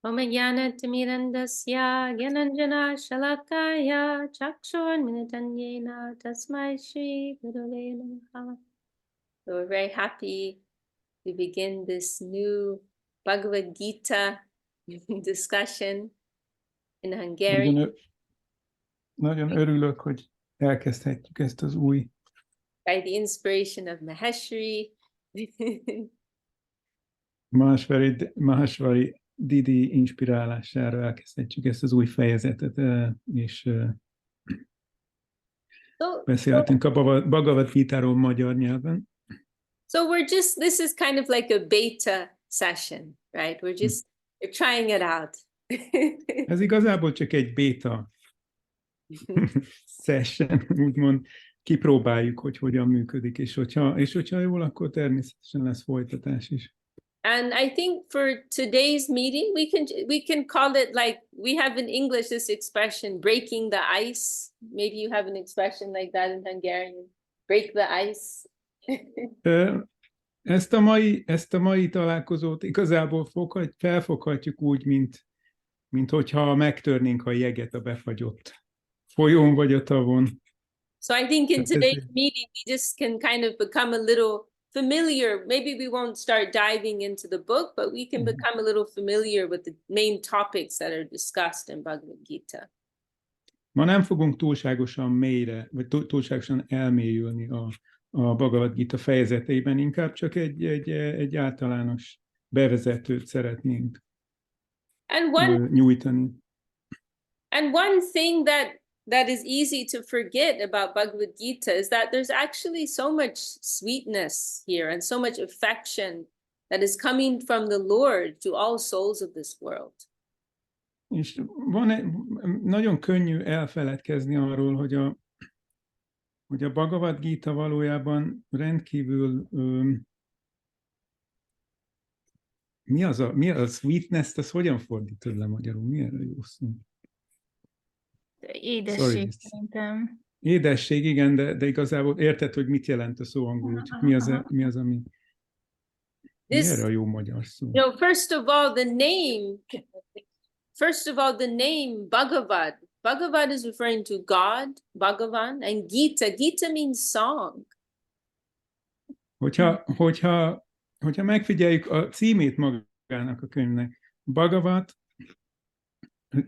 Om Jnana-timirandasya Gyananjana Shalakaya Chakshurmilitanjena Tasmai Shri Gurave Namaha. So we're very happy to begin this new Bhagavad Gītā discussion in Hungarian Nagyon örülök, hogy elkezdhetjük ezt az új. by the inspiration of Maheshri. Maheshwari Didi inspirálására elkezdhetjük ezt az új fejezetet, és beszélhetünk a Bhagavad Gītáról magyar nyelven. So this is kind of like a beta session, right? We're trying it out. Ez igazából csak egy beta session, úgymond kipróbáljuk, hogy hogyan működik, és hogyha jól, akkor természetesen lesz folytatás is. And I think for today's meeting, we can call it, like we have in English this expression, breaking the ice. Maybe you have an expression like that in Hungarian, break the ice. Ezt a mai találkozót igazából felfoghatjuk úgy, mint hogyha megtörnénk a jeget a befagyott folyón vagy a tavon. So I think in today's meeting, we just can kind of become a little familiar. Maybe we won't start diving into the book, but we can become a little familiar with the main topics that are discussed in Bhagavad Gītā. Ma nem fogunk túlságosan mélyre, vagy túlságosan elmélyülni a Bhagavad Gītā fejezeteiben, inkább csak egy általános bevezetőt szeretnénk nyújtani. And one thing that is easy to forget about Bhagavad Gītā is that there's actually so much sweetness here and so much affection that is coming from the Lord to all souls of this world. És nagyon könnyű elfeledkezni arról, hogy a Bhagavad Gītā valójában rendkívül mi a sweetness, azt hogyan fordítod le magyarul? Mi erre jó szó? Édesség szerintem. Édesség, igen, de igazából érted, hogy mit jelent a szó angolul, csak mi az, ami... Mi erre a jó magyar szó? First of all, the name Bhagavad. Bhagavad is referring to God, Bhagavan, and Gītā. Gītā means song. Hogyha megfigyeljük a címét magának a könyvnek, Bhagavad.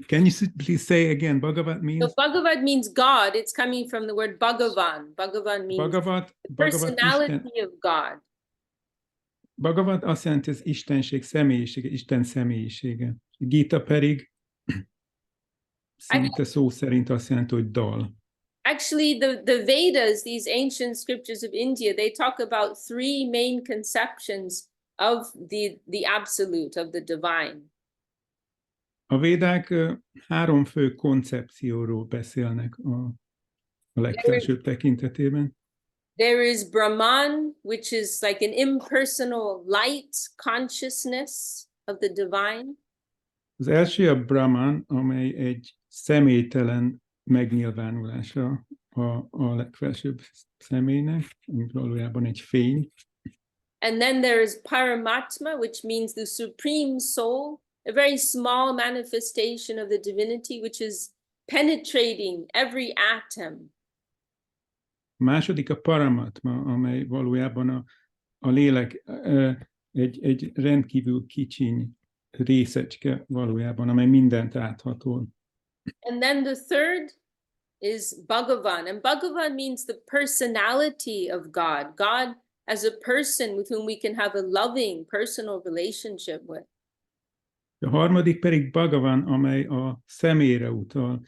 Can you please say again? Bhagavad means? So Bhagavad means God. It's coming from the word Bhagavan. Bhagavan means the personality of God. Bhagavad azt jelenti, az Istenség személyisége, Isten személyisége. Gītā pedig szinte szó szerint azt jelenti, hogy dal. Actually, the Vedas, these ancient scriptures of India, they talk about three main conceptions of the absolute, of the divine. A védák három fő koncepcióról beszélnek a legfelsőbb tekintetében. There is Brahman, which is like an impersonal light consciousness of the divine. Az első a Brahman, amely egy személytelen megnyilvánulása a legfelsőbb személynek, ami valójában egy fény. And then there is Paramatma, which means the supreme soul, a very small manifestation of the divinity, which is penetrating every atom. A második a Paramatma, amely valójában a lélek egy rendkívül kicsiny részecske valójában, amely mindent áthatol. And then the third is Bhagavan, and Bhagavan means the personality of God, God as a person with whom we can have a loving personal relationship with. A harmadik pedig Bhagavan, amely a személyre utal,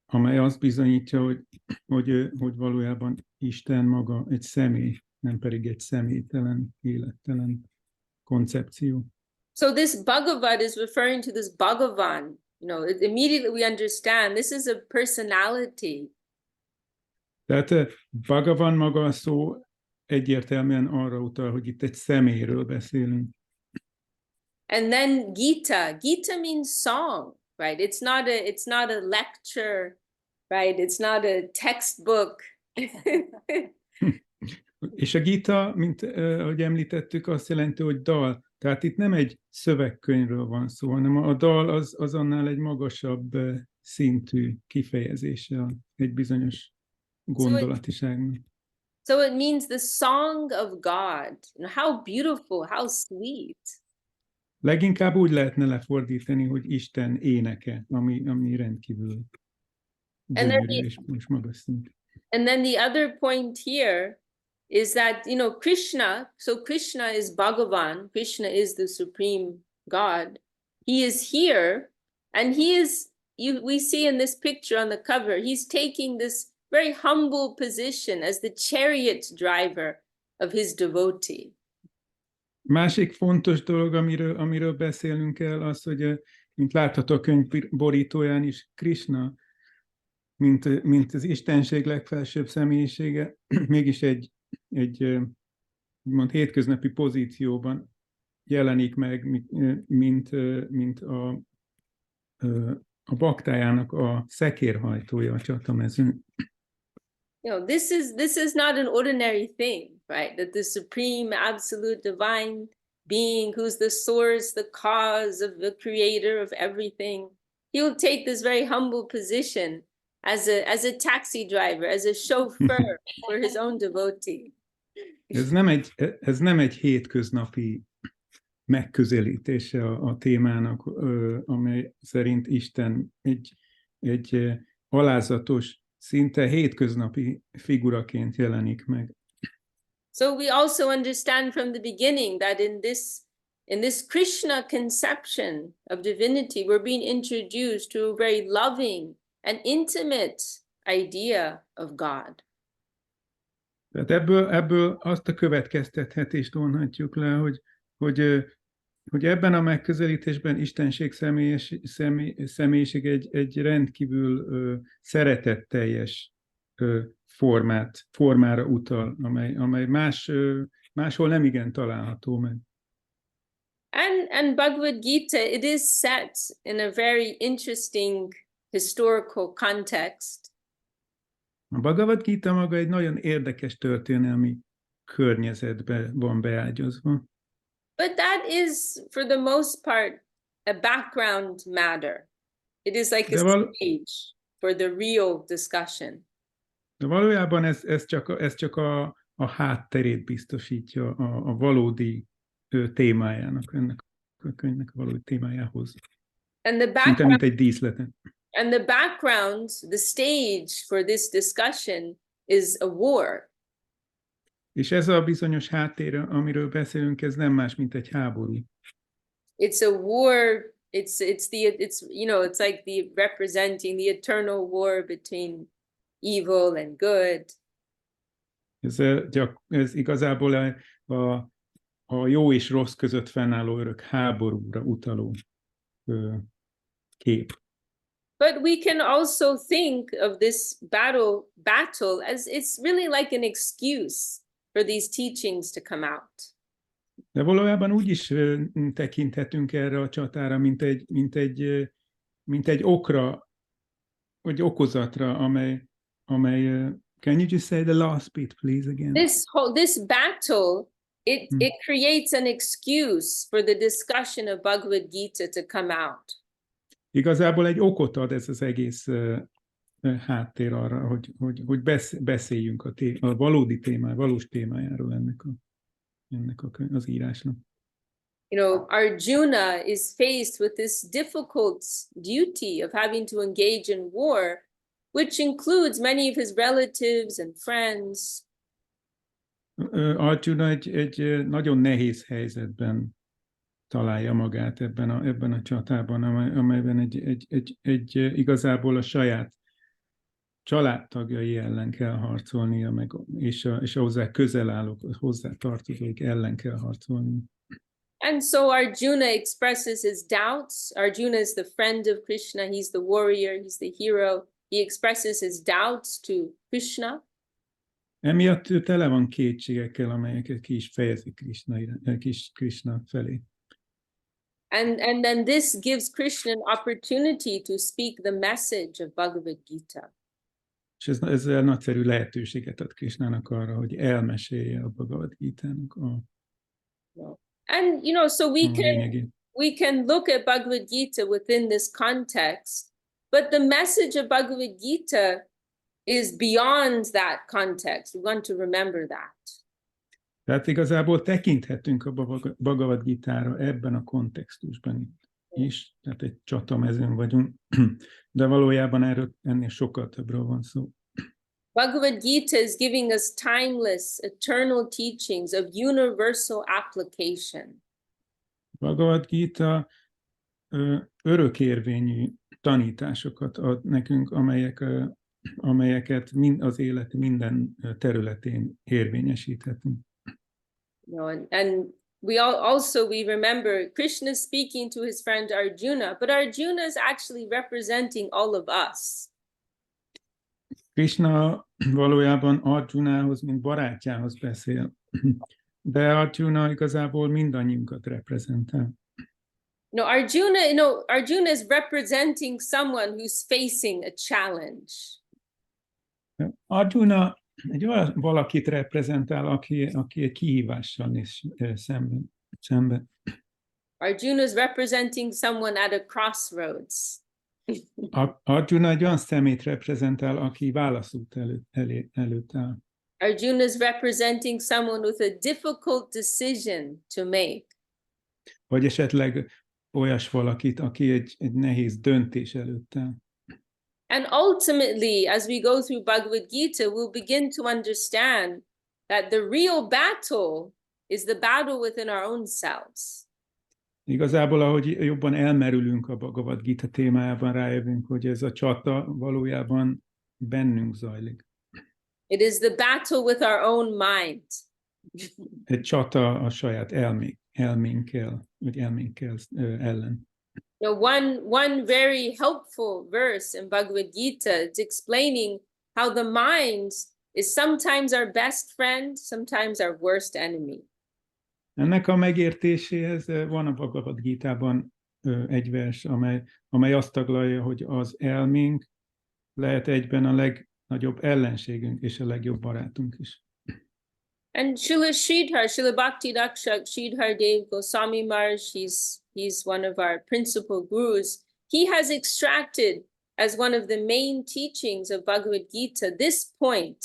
amely azt bizonyítja, hogy valójában Isten maga egy személy, nem pedig egy személytelen, élettelen koncepció. So this Bhagavad is referring to this Bhagavan. Immediately we understand this is a personality. Tehát Bhagavan maga a szó egyértelműen arra utal, hogy itt egy személyről beszélünk. And then Gītā. Gītā means song, right? It's not a lecture, right? It's not a textbook. És a Gītā, mint ahogy említettük, azt jelenti, hogy dal. Tehát itt nem egy szövegkönyvről van szó, hanem a dal az annál egy magasabb szintű kifejezése egy bizonyos gondolatiságnak. So it means the song of God. How beautiful, how sweet. Leginkább úgy lehetne lefordítani, hogy Isten éneke, ami rendkívül gyönyörű és magas szintű. And then the other point here is that, Krishna is Bhagavan, Krishna is the supreme God. He is here, and we see in this picture on the cover, he's taking this very humble position as the chariot driver of his devotee. Másik fontos dolog, amiről beszélnünk kell, az, hogy mint látható a könyv borítóján is, Krishna, mint az Istenség legfelsőbb személyisége, mégis egy hétköznapi pozícióban jelenik meg, mint a baktájának a szekérhajtója a csatamezőn. This is not an ordinary thing, right? That the supreme, absolute, divine being, who's the source, the cause of the creator of everything, he will take this very humble position as a taxi driver, as a chauffeur for his own devotee. Ez nem egy hétköznapi megközelítése a témának, amely szerint Isten egy alázatos, szinte hétköznapi figuraként jelenik meg. So we also understand from the beginning that in this Krishna conception of divinity, we're being introduced to a very loving and intimate idea of God. Tehát ebből azt a következtethetést vonhatjuk le, hogy ebben a megközelítésben Istenség személyiség egy rendkívül szeretetteljes formára utal, amely máshol nem igen található meg. And Bhagavad Gītā, it is set in a very interesting historical context. A Bhagavad Gītā maga egy nagyon érdekes történelmi környezetbe van beágyazva. But that is, for the most part, a background matter. It is like a stage for the real discussion. De valójában ez csak a hátterét biztosítja a valódi témájának, ennek a könyvnek a valódi témájához. Szinte mint egy díszletet. And the background, the stage for this discussion is a war. És ez a bizonyos háttér, amiről beszélünk, ez nem más, mint egy háború. It's a war. It's like the representing the eternal war between evil and good. Ez igazából a jó és rossz között fennálló örök háborúra utaló kép. But we can also think of this battle as it's really like an excuse for these teachings to come out. De valójában úgy is tekinthetünk erre a csatára, mint egy okra, vagy okozatra, amely can you just say the last bit, please, again? This battle, it creates an excuse for the discussion of Bhagavad Gītā to come out. Igazából egy okot ad ez az egész háttér arra, hogy beszéljünk a valós témájáról ennek az írásnak. Arjuna is faced with this difficult duty of having to engage in war, which includes many of his relatives and friends. Arjuna egy nagyon nehéz helyzetben találja magát ebben a csatában, amelyben igazából a saját családtagjai ellen kell harcolnia, és a hozzá közel állók, hozzá tartozóik ellen kell harcolnia. And so Arjuna expresses his doubts. Arjuna is the friend of Krishna. He's the warrior. He's the hero. He expresses his doubts to Krishna. Emiatt ő tele van kétségekkel, amelyeket ki is fejezi Krishna felé. And then this gives Krishna an opportunity to speak the message of Bhagavad Gītā. És ezzel nagyszerű lehetőséget ad Krishnának arra, hogy elmesélje a Bhagavad Gītának And so a lényegét. we can look at Bhagavad Gītā within this context, but the message of Bhagavad Gītā is beyond that context. We want to remember that. Tehát igazából tekinthetünk a Bhagavad Gītára ebben a kontextusban is, tehát egy csatamezőn vagyunk, de valójában ennél sokkal többről van szó. Bhagavad Gītā is giving us timeless, eternal teachings of universal application. Bhagavad Gītā örökérvényű tanításokat ad nekünk, amelyeket az élet minden területén érvényesíthetünk. And we remember Krishna speaking to his friend Arjuna, but Arjuna is actually representing all of us. Krishna valójában Arjunához, mint barátjához beszél, de Arjuna igazából mindannyiunkat reprezentál. Arjuna is representing someone who's facing a challenge. Arjuna egy olyan valakit reprezentál, aki egy kihívással néz szembe. Arjuna is representing someone at a crossroads. Arjuna egy olyan szemét reprezentál, aki válaszút előtt áll. Arjuna is representing someone with a difficult decision to make. Vagy esetleg olyas valakit, aki egy nehéz döntés előtt áll. And ultimately, as we go through Bhagavad Gītā, we'll begin to understand that the real battle is the battle within our own selves. Igazából, ahogy jobban elmerülünk a Bhagavad Gītā témájában, rájövünk, hogy ez a csata valójában bennünk zajlik. It is the battle with our own mind. Egy csata a saját elménkkel ellen. One very helpful verse in Bhagavad Gītā is explaining how the mind is sometimes our best friend, sometimes our worst enemy. Ennek a megértéséhez van a Bhagavad Gītában egy vers, amely azt taglalja, hogy az elménk lehet egyben a legnagyobb ellenségünk és a legjobb barátunk is. And Srila Bhakti Rakshak Sridhar Dev Goswami Maharaj, he's one of our principal gurus. He has extracted as one of the main teachings of Bhagavad Gītā this point,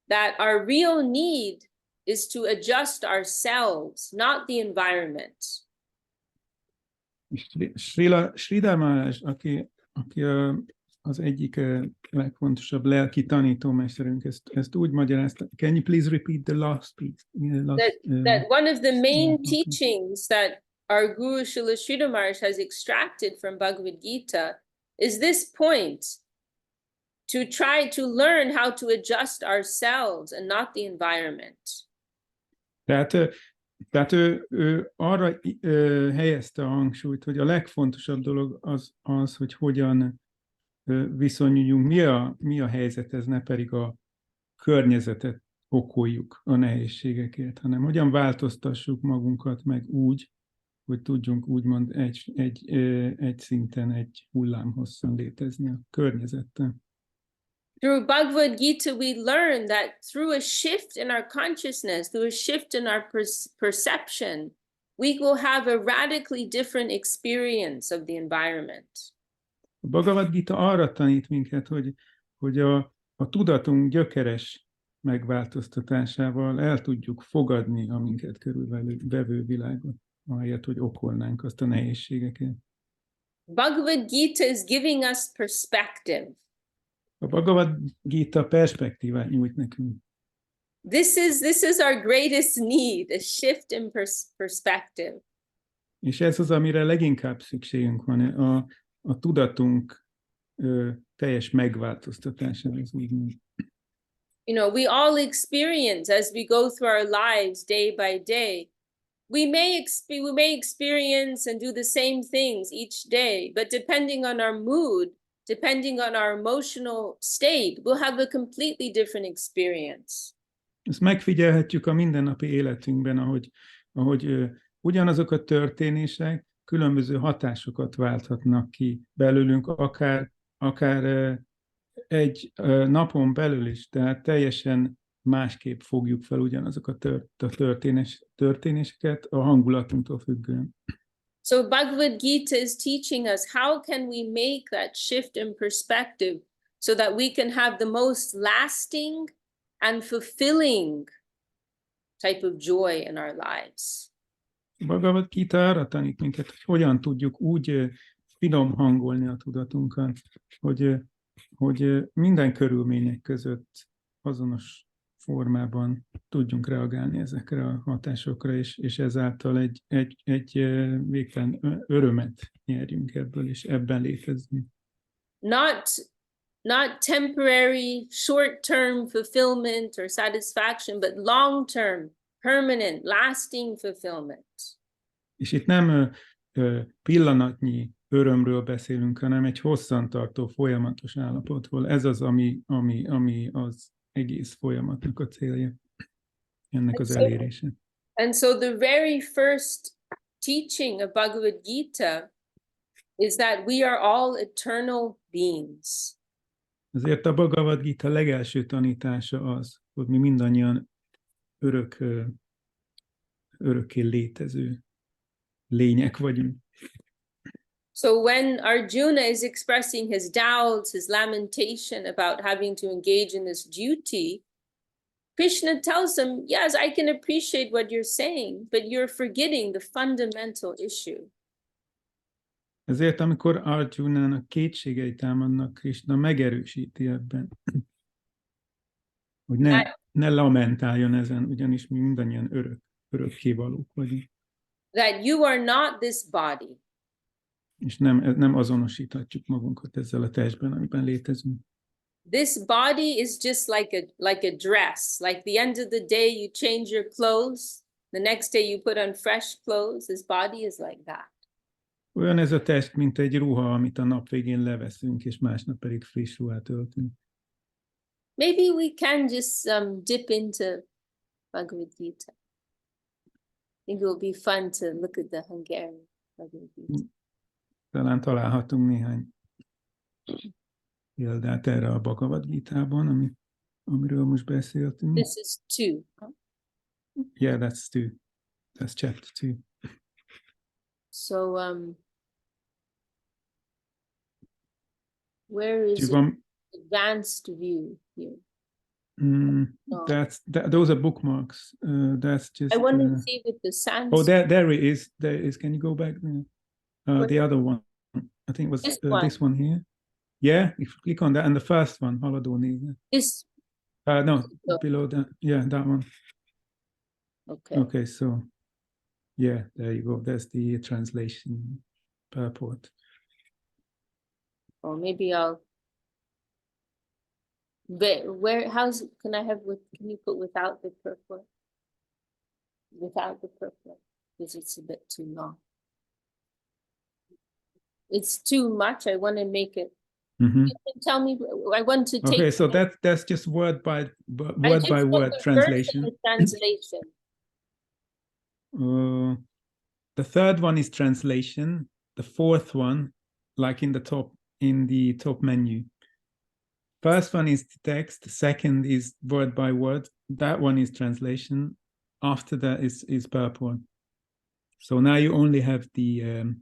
that our real need is to adjust ourselves, not the environment. Sridhar Maharaj, aki az egyik legfontosabb lelki tanítómesterünk, ezt úgy magyarázta. Can you please repeat the last piece? That one of the main teachings that our Guru Srila Sridhar Maharaj has extracted from Bhagavad Gītā is this point, to try to learn how to adjust ourselves and not the environment. Tehát ő arra helyezte a hangsúlyt, hogy a legfontosabb dolog az, hogy hogyan viszonyuljunk, mi a helyzet, ez ne pedig a környezetet okoljuk a nehézségekért, hanem hogyan változtassuk magunkat meg úgy, hogy tudjunk úgymond egy szinten, egy hullámhosszan létezni a környezettel. Through Bhagavad Gītā, we learn that through a shift in our consciousness, through a shift in our perception, we will have a radically different experience of the environment. A Bhagavad Gītā arra tanít minket, hogy a tudatunk gyökeres megváltoztatásával el tudjuk fogadni a minket körülvevő világot, ahelyett, hogy okolnánk azt a nehézségeket. Bhagavad Gītā is giving us perspective. A Bhagavad Gītā perspektívát nyújt nekünk. This is our greatest need, a shift in perspective. És ez az, amire leginkább szükségünk van, a tudatunk teljes megváltoztatása. We all experience as we go through our lives day by day. We may experience and do the same things each day, but depending on our mood, depending on our emotional state, we'll have a completely different experience. Ezt megfigyelhetjük a mindennapi életünkben, ahogy ugyanazok a történések különböző hatásokat válthatnak ki belőlünk, akár egy napon belül is, tehát teljesen másképp fogjuk fel ugyanazokat a történéseket a hangulatunktól függően. So Bhagavad Gita is teaching us how can we make that shift in perspective so that we can have the most lasting and fulfilling type of joy in our lives. Bhagavad Gita arra tanít minket, hogy hogyan tudjuk úgy finom hangolni a tudatunkat, hogy minden körülmények között azonos formában tudjunk reagálni ezekre a hatásokra, és ezáltal egy végtelen örömet nyerjünk ebből, és ebben létezni. Not temporary, short-term fulfillment or satisfaction, but long-term, permanent, lasting fulfillment. És itt nem pillanatnyi örömről beszélünk, hanem egy hosszantartó, folyamatos állapotról. Ez az, ami az egész folyamatnak a célja, ennek az elérése. And so the very first teaching of Bhagavad Gita is that we are all eternal beings. Ezért a Bhagavad Gita legelső tanítása az, hogy mi mindannyian örökké létező lények vagyunk. So when Arjuna is expressing his doubts, his lamentation about having to engage in this duty, Krishna tells him, yes, I can appreciate what you're saying, but you're forgetting the fundamental issue. Ezért, amikor Arjunának kétségei támadnak, Krishna megerősíti ebben, hogy ne lamentáljon ezen, ugyanis mi mindannyian örökkévalók vagyunk. That you are not this body. És nem azonosíthatjuk magunkat ezzel a testben, amiben létezünk. This body is just like a dress. Like the end of the day, you change your clothes. The next day you put on fresh clothes. This body is like that. Olyan ez a test, mint egy ruha, amit a nap végén leveszünk, és másnap pedig friss ruhát öltünk. Maybe we can just dip into Bhagavad Gita. I think it will be fun to look at the Hungarian Bhagavad Gita. Talán találhatunk néhány példát erre a Bhagavad Gitában, amiről most beszéltünk. This is 2. Huh? Yeah, that's 2. That's chapter 2. So, where is advanced view here? No. Those are bookmarks. That's just. I want to see with the Sanskrit. Oh, there it is. There is. Can you go back there? The other one, I think it was this one here. Yeah, if you click on that, and the first one, Haladó nézve. This. No, below that. Yeah, that one. Okay. Okay, so. Yeah, there you go. There's the translation purport. Or maybe I'll. Can I have can you put without the purport? Without the purport, because it's a bit too long. It's too much. I want to make it. Mm-hmm. You can tell me. I want to take. Okay, so that's just word by word translation. Translation. The third one is translation. The fourth one, like in the top menu. First one is the text. The second is word by word. That one is translation. After that is purport. So now you only have the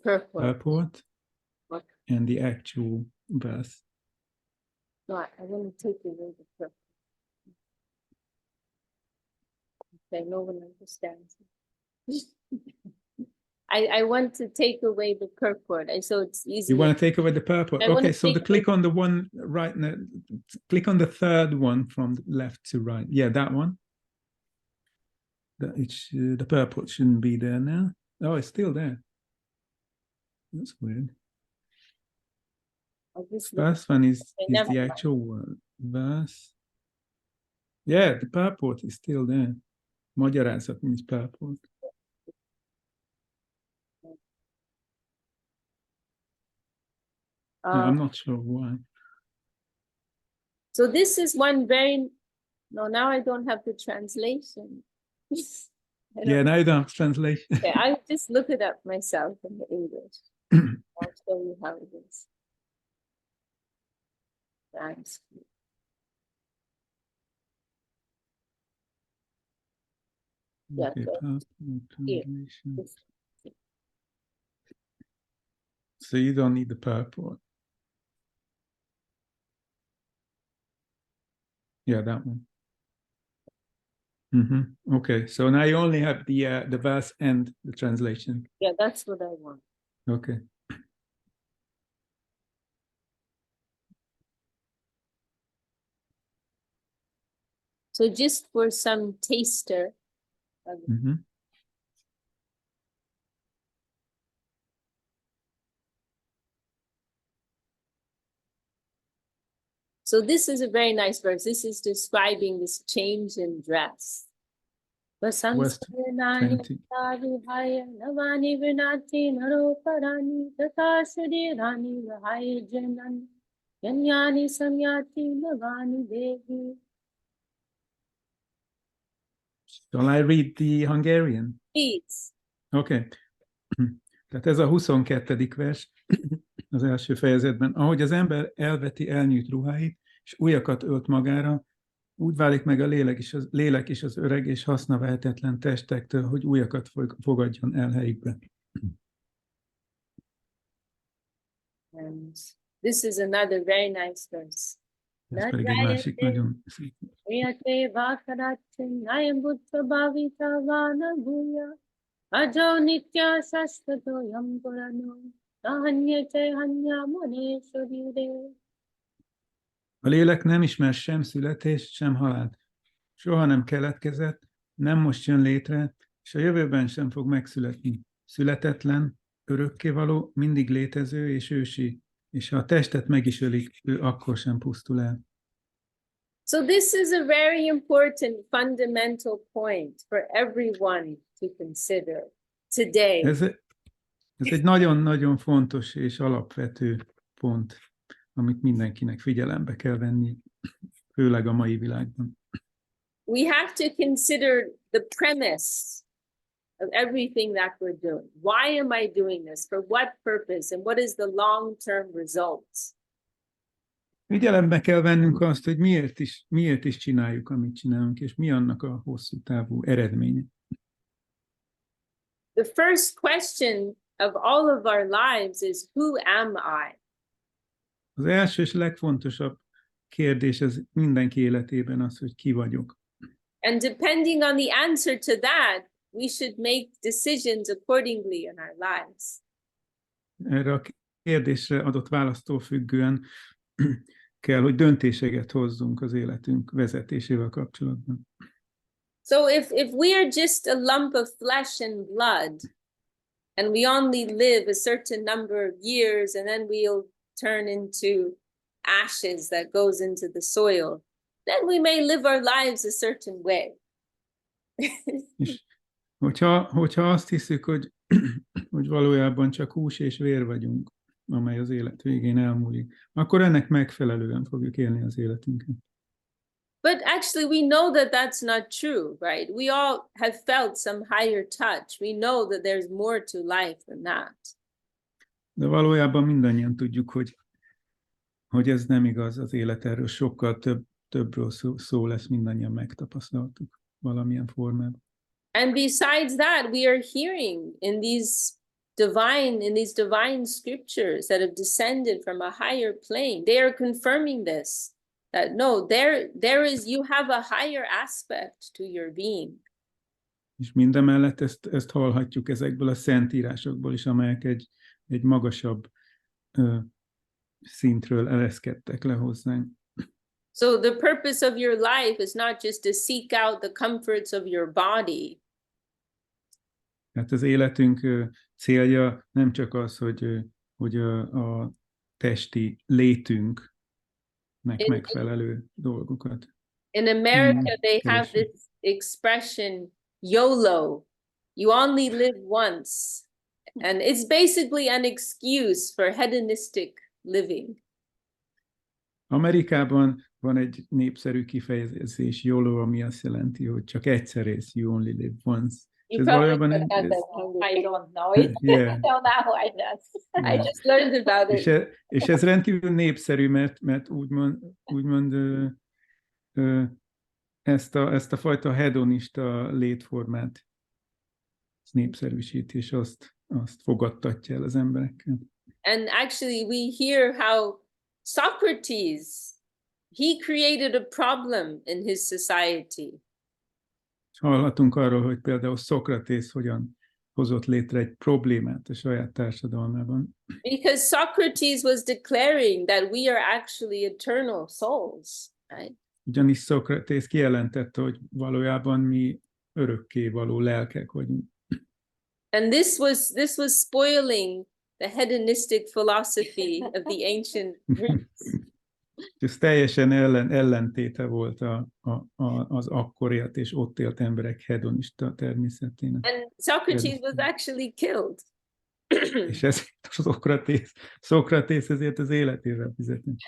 purport and the actual verse. No, I want to take away the purport. Okay, no one understands. I want to take away the purport, so it's easy. You want to take away the purport? Okay, so click on the one right now. Click on the third one from left to right. Yeah, that one. The purport shouldn't be there now. Oh, it's still there. That's weird. First one is the actual word. Verse. Yeah, the purport is still there. Magyarázat means purport. I'm not sure why. So this is one now I don't have the translation. Now you don't have translation. Okay, I just look it up myself in the English. I'll show you how it is. Yeah, Okay, go. passport Here. translation. So you don't need the purport. Yeah, that one. Okay, so now you only have the verse and the translation. Yeah, that's what I want. Okay. So just for some taster. So this is a very nice verse. This is describing this change in dress. Verse 20. Shall I read the Hungarian? Please. Okay. Tehát ez a 22. vers az első fejezetben. Ahogy az ember elveti elnyűjt ruháit, és újakat ölt magára, úgy válik meg a lélek is az öreg és hasznavehetetlen testektől, hogy újakat fogadjon el helyükbe. And this is another very nice verse. Ez pedig egy másik nagyon szép. Ajo nitya sashvato yam purano nahanyate hanya mone shodire. A lélek nem ismer sem születést, sem halált. Soha nem keletkezett, nem most jön létre, és a jövőben sem fog megszületni. Születetlen, örökkévaló, mindig létező és ősi, és ha a testet meg is ölik, ő akkor sem pusztul el. So this is a very important fundamental point for everyone to consider today. Ez egy nagyon-nagyon fontos és alapvető pont, amit mindenkinek figyelembe kell venni, főleg a mai világban. We have to consider the premise of everything that we're doing. Why am I doing this? For what purpose? And what is the long-term results? Figyelembe kell vennünk azt, hogy miért is csináljuk, amit csinálunk, és mi annak a hosszú távú eredménye. The first question of all of our lives is, who am I? Az első és legfontosabb kérdés az mindenki életében az, hogy ki vagyok. And depending on the answer to that, we should make decisions accordingly in our lives. Erre a kérdésre adott választól függően kell, hogy döntéseket hozzunk az életünk vezetésével kapcsolatban. So if we are just a lump of flesh and blood, and we only live a certain number of years, and then we'll turn into ashes that goes into the soil, then we may live our lives a certain way. És hogyha azt hiszük, hogy valójában csak hús és vér vagyunk, amely az élet végén elmúlik, akkor ennek megfelelően fogjuk élni az életünket. But actually we know that that's not true, right? We all have felt some higher touch. We know that there's more to life than that. De valójában mindannyian tudjuk, hogy ez nem igaz, az élet erről sokkal többről szó lesz, mindannyian megtapasztaltuk valamilyen formában. And besides that, we are hearing in these divine scriptures that have descended from a higher plane, they are confirming this, that no, you have a higher aspect to your being. És mindemellett ezt hallhatjuk ezekből a szentírásokból is, amelyek egy magasabb szintről ereszkedtek le hozzánk. So the purpose of your life is not just to seek out the comforts of your body. Hát az életünk célja nem csak az, hogy a testi létünknek megfelelő dolgokat. In America, they have this expression, YOLO, you only live once. And it's basically an excuse for hedonistic living. Amerikában van egy népszerű kifejezés, YOLO, ami azt jelenti, hogy csak egyszer élsz, you only live once. You probably have that. I don't know it. Yeah. I don't know why that's. Yeah. I just learned about it. És ez rendkívül népszerű, mert úgymond ezt a fajta hedonista létformát népszerűsíti, és azt fogadtatja el az emberekkel. And actually we hear how Socrates, he created a problem in his society. És hallhatunk arról, hogy például Szokratész hogyan hozott létre egy problémát a saját társadalmában. Because Socrates was declaring that we are actually eternal souls, right? Ugyanis Szokratész kijelentette, hogy valójában mi örökkévaló lelkek vagyunk. And this was spoiling the hedonistic philosophy of the ancient Greeks. Ez teljesen ellentéte volt az akkor élt és ott élt emberek hedonista természetének. And Socrates was actually killed. És ezért Szokratész ezért az életével fizetett.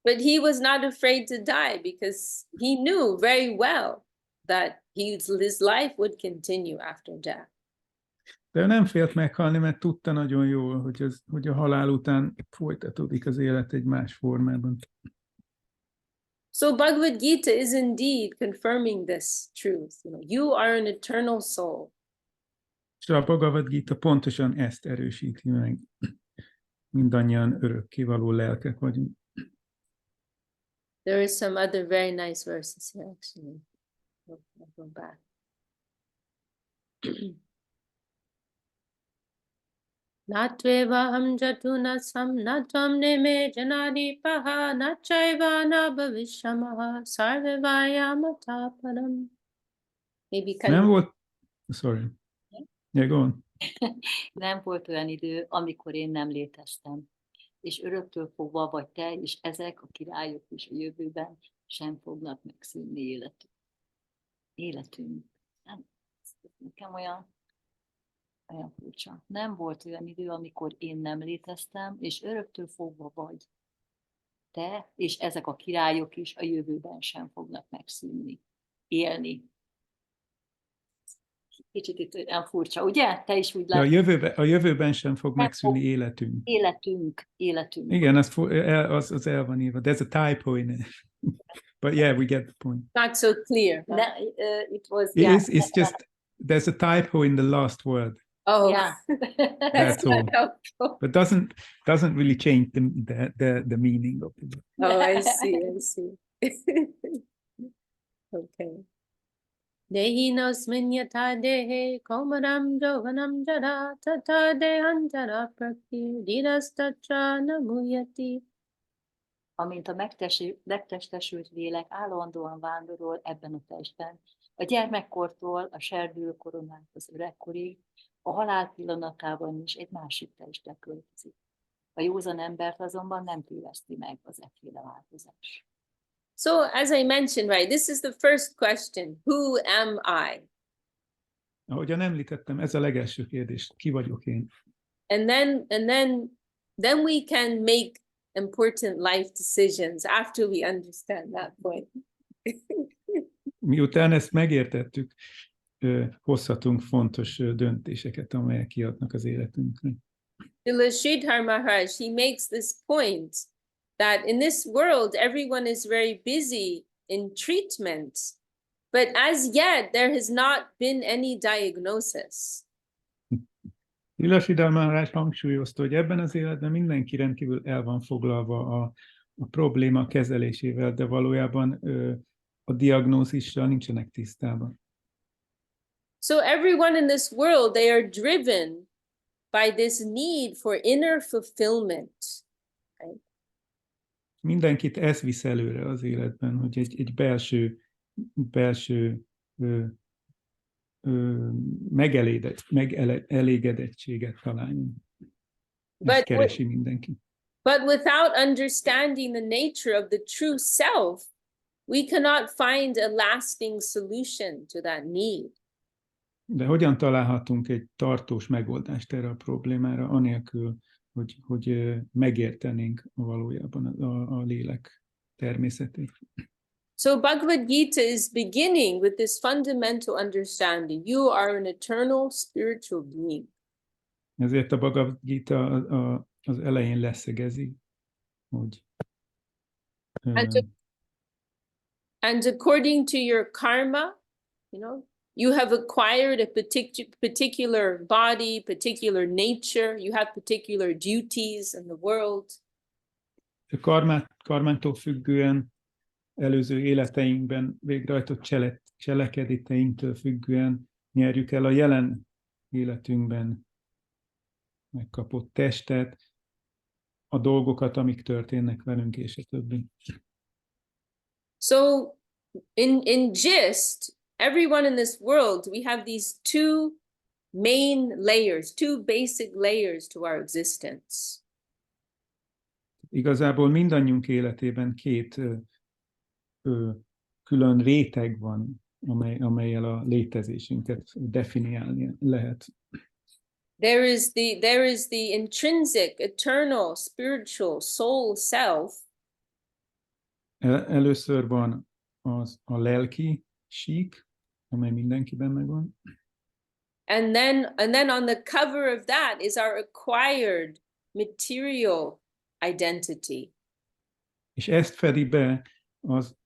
But he was not afraid to die because he knew very well that his life would continue after death. De ő nem félt meghalni, mert tudta nagyon jól, hogy a halál után folytatódik az élet egy más formában. So Bhagavad Gītā is indeed confirming this truth. You are an eternal soul. És a Bhagavad Gītā pontosan ezt erősíti meg. Mindannyian örökkévaló lelkek vagyunk. There are some other very nice verses here, actually. I'll go back. Natvevaham jatunasam natvam neme janadipaha nachaiva na bhavishamaha sarvevayamata param. Maybe Nem volt... Sorry. Yeah, go on. Nem volt olyan idő, amikor én nem léteztem, és öröktől fogva vagy te, és ezek a királyok is a jövőben sem fognak megszűnni életünk. Nem, nekem olyan furcsa. Nem volt olyan idő, amikor én nem léteztem, és öröktől fogva vagy te, és ezek a királyok is a jövőben sem fognak megszűnni, élni. Kicsit itt olyan furcsa, ugye? Te is úgy látod. A jövőben sem fog megszűnni életünk. Életünk. Igen, az el van írva. There's a typo in it. But yeah, we get the point. not so clear. It was, Yeah. It's just, there's a typo in the last word. Oh, Yeah. That's all. not helpful. But doesn't really change the meaning of it. Oh, I see. Okay. Dehinosmin yatha dehe kaumaram jovanam jara tata dehantara prakti didastatra namuyati. Amint a megtestesült lélek állandóan vándorol ebben a testben, a gyermekkortól a serdülőkoron át az öregkorig, a halál pillanatában is egy másik testbe költözik. A józan embert azonban nem téveszti meg az efféle változás. So, as I mentioned, right, this is the first question. Who am I? Ahogyan említettem, ez a legelső kérdés. Ki vagyok én? And then we can make important life decisions after we understand that point. Miután ezt megértettük, hozhatunk fontos döntéseket, amelyek kiadnak az életünkre. Sridhar Maharaj, he makes this point that in this world, everyone is very busy in treatment, but as yet there has not been any diagnosis. Sridhar Maharaj hangsúlyozta, hogy ebben az életben mindenki rendkívül el van foglalva a probléma kezelésével, de valójában a diagnózissal nincsenek tisztában. So everyone in this world, they are driven by this need for inner fulfillment. Right? Mindenkit ez visz előre az életben, hogy egy belső megelégedettséget találjunk. Ezt keresi mindenki. But without understanding the nature of the true self, we cannot find a lasting solution to that need. De hogyan találhatunk egy tartós megoldást erre a problémára, anélkül, hogy megértenénk valójában a lélek természetét? So Bhagavad Gītā is beginning with this fundamental understanding. You are an eternal spiritual being. Ezért a Bhagavad Gītā az elején leszögezi, hogy And according to your karma, you have acquired a particular body, particular nature, you have particular duties in the world. A karmától függően, előző életeinkben végrehajtott cselekedeteinktől függően nyerjük el a jelen életünkben megkapott testet, a dolgokat, amik történnek velünk, és a többi. So in gist, everyone in this world, we have these two main layers, two basic layers to our existence. Igazából mindannyiunk életében két külön réteg van, amellyel a létezésünket definiálni lehet. There is the intrinsic, eternal, spiritual soul self. Először van a lelki sík, amely mindenkiben megvan. And then on the cover of that is our acquired material identity. És ezt fedi be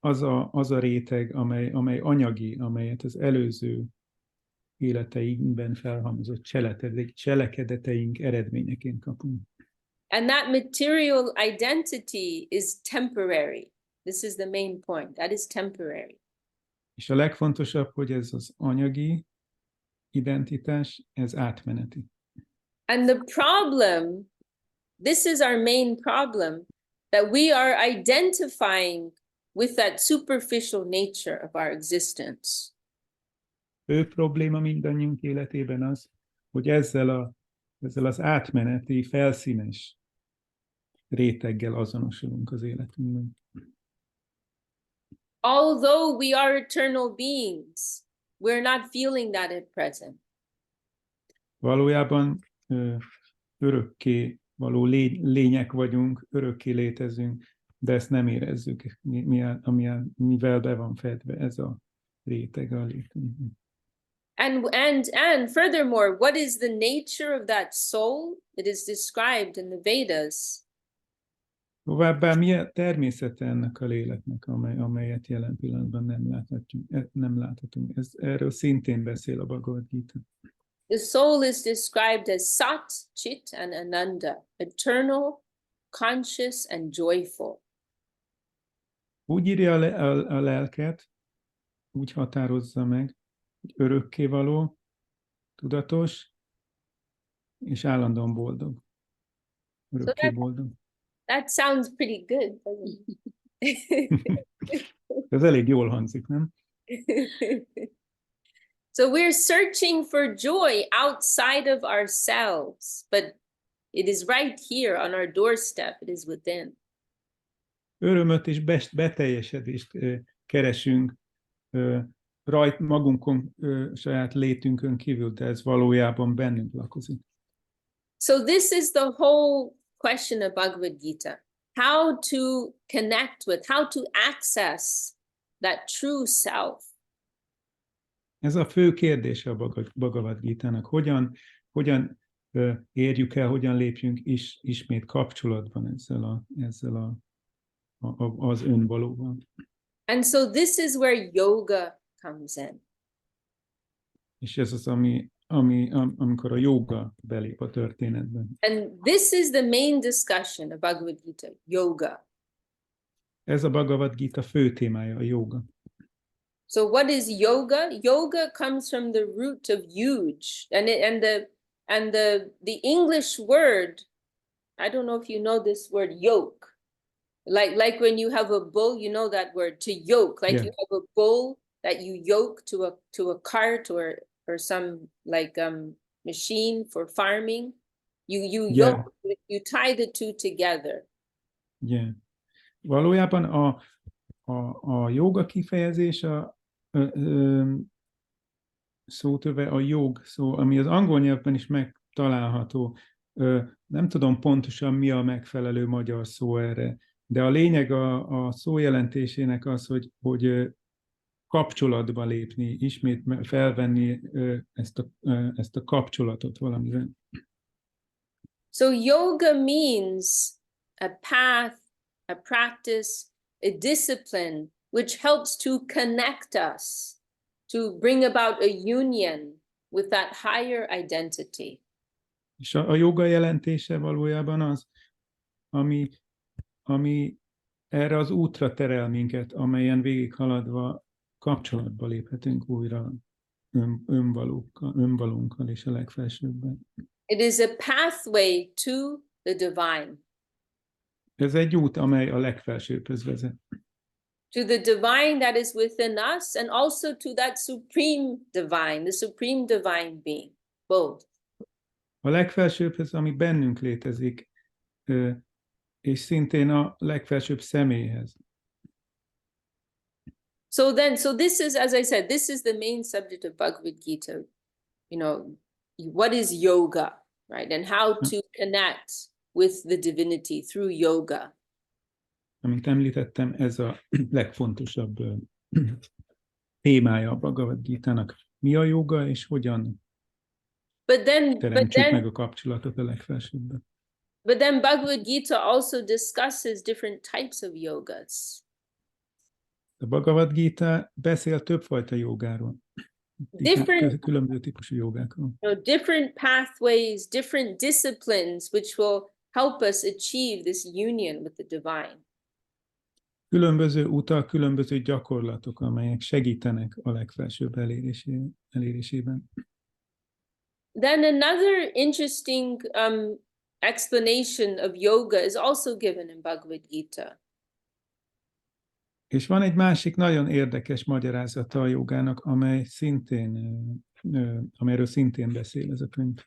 az a réteg, amely anyagi, amelyet az előző életeinkben felhalmozott cselekedeteink eredményeként kapunk. And that material identity is temporary. This is the main point. That is temporary. És a legfontosabb, hogy ez az anyagi identitás, ez átmeneti. And the problem, this is our main problem, that we are identifying with that superficial nature of our existence. Fő probléma mindannyiunk életében az, hogy ezzel az átmeneti, felszínes réteggel azonosulunk az életünkben. Although we are eternal beings, we're not feeling that at present. Valójában örökké való lények vagyunk, örökké létezünk, de ezt nem érezzük, mivel be van fedve ez a réteg a létünkben. And furthermore, what is the nature of that soul? It is described in the Vedas. Továbbá mi a természete ennek a léleknek, amelyet jelen pillanatban nem láthatunk. Erről szintén beszél a Bhagavad Gītā. The soul is described as Sat, Chit, and Ananda, eternal, conscious, and joyful. Úgy írja a lelket, úgy határozza meg, hogy örökkévaló, tudatos, és állandóan boldog. Örökké boldog. That sounds pretty good. Ez elég jól hangzik, nem? So we're searching for joy outside of ourselves, but it is right here on our doorstep. It is within. Örömöt és beteljesedést keresünk magunkon, saját létünkön kívül, de ez valójában bennünk lakozik. So this is the whole question of Bhagavad Gītā. How to connect with, how to access that true self. Ez a fő kérdése a Bhagavad Gītának. Hogyan érjük el, hogyan lépjünk ismét kapcsolatban ezzel az önvalóval. And so this is where yoga comes in. És ez az, amikor a joga belép a történetben. And this is the main discussion of Bhagavad Gītā, yoga. Ez a Bhagavad Gītā fő témája, a joga. So what is yoga? Yoga comes from the root of yuj, and the English word, I don't know if you know this word, yoke. Like when you have a bull, you know that word, to yoke. Like you have a bull that you yoke to a cart or some like machine for farming. You yoke, you tie the two together. Yeah. Valójában a joga kifejezés szótöve a jog szó, ami az angol nyelvben is megtalálható. Nem tudom pontosan mi a megfelelő magyar szó erre, de a lényeg a szó jelentésének az, hogy kapcsolatba lépni, ismét felvenni ezt a kapcsolatot valamivel. So yoga means a path, a practice, a discipline which helps to connect us, to bring about a union with that higher identity. És a joga jelentése valójában az, ami erre az útra terel minket, amelyen végighaladva kapcsolatba léphetünk újra önvalónkkal és a legfelsőbben. It is a pathway to the divine. Ez egy út, amely a legfelsőbbhöz vezet. To the divine that is within us, and also to that supreme divine, the supreme divine being, both. A legfelsőbbhöz, ami bennünk létezik, és szintén a legfelsőbb személyhez. So this is, as I said, this is the main subject of Bhagavad Gita. You know, what is yoga, right? And how to connect with the divinity through yoga. Amit említettem, ez a legfontosabb témája a Bhagavad Gítának. Mi a joga, és hogyan teremtsük meg a kapcsolatot a legfelsőbben. But then Bhagavad Gita also discusses different types of yogas. A Bhagavad Gītā beszél többfajta jogáról. Különböző típusú jogákról. Different pathways, different disciplines, which will help us achieve this union with the divine. Különböző utak, különböző gyakorlatok, amelyek segítenek a legfelsőbb elérésében. Then another interesting explanation of yoga is also given in Bhagavad Gita. És van egy másik nagyon érdekes magyarázata a jogának, amelyről szintén beszél ez a könyv.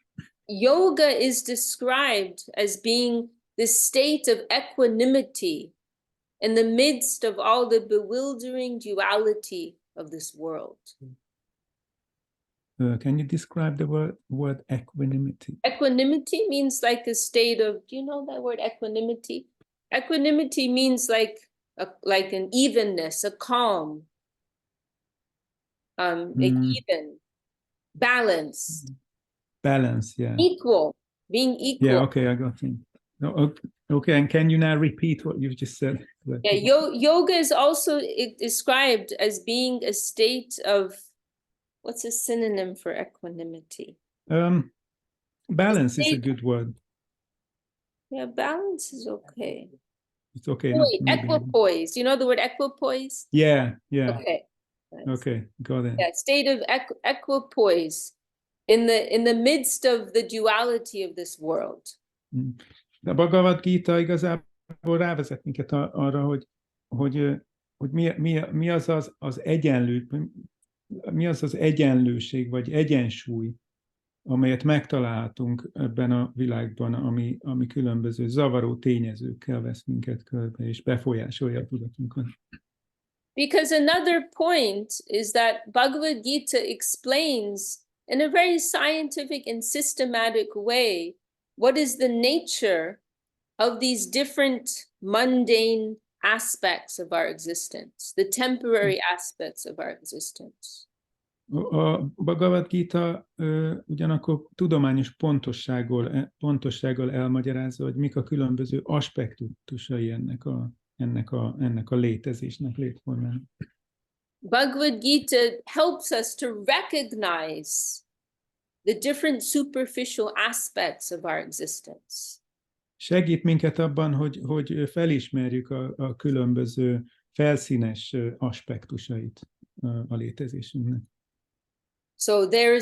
Yoga is described as being this state of equanimity in the midst of all the bewildering duality of this world. Can you describe the word equanimity? Equanimity means like a state of, do you know that word equanimity? Equanimity means like an evenness, a calm, like even, balance. Balance, yeah. Equal, being equal. Yeah, okay, I got it. No, okay, and can you now repeat what you've just said? Yeah, yoga is also described as being a state of, what's a synonym for equanimity? Balance is a good word. Yeah, balance is okay. It's okay. Equipoise. You know the word equipoise? Yeah. Okay. Okay, got it. Yeah, state of equipoise in the midst of the duality of this world. De a Bhagavad Gītā igazából rávezet minket arra, hogy mi az az egyenlőség, vagy egyensúly, amelyet megtalálhatunk ebben a világban, ami különböző zavaró tényezőkkel vesz minket körbe, és befolyásolja a tudatunkat. Because another point is that Bhagavad Gita explains in a very scientific and systematic way what is the nature of these different mundane aspects of our existence, the temporary aspects of our existence. A Bhagavad Gītā ugyanakkor tudományos pontossággal elmagyarázza, hogy mik a különböző aspektusai ennek a létezésnek, létformának. Bhagavad Gita helps us to recognize the different superficial aspects of our existence. Segít minket abban, hogy felismerjük a különböző felszínes aspektusait a létezésünknek. So there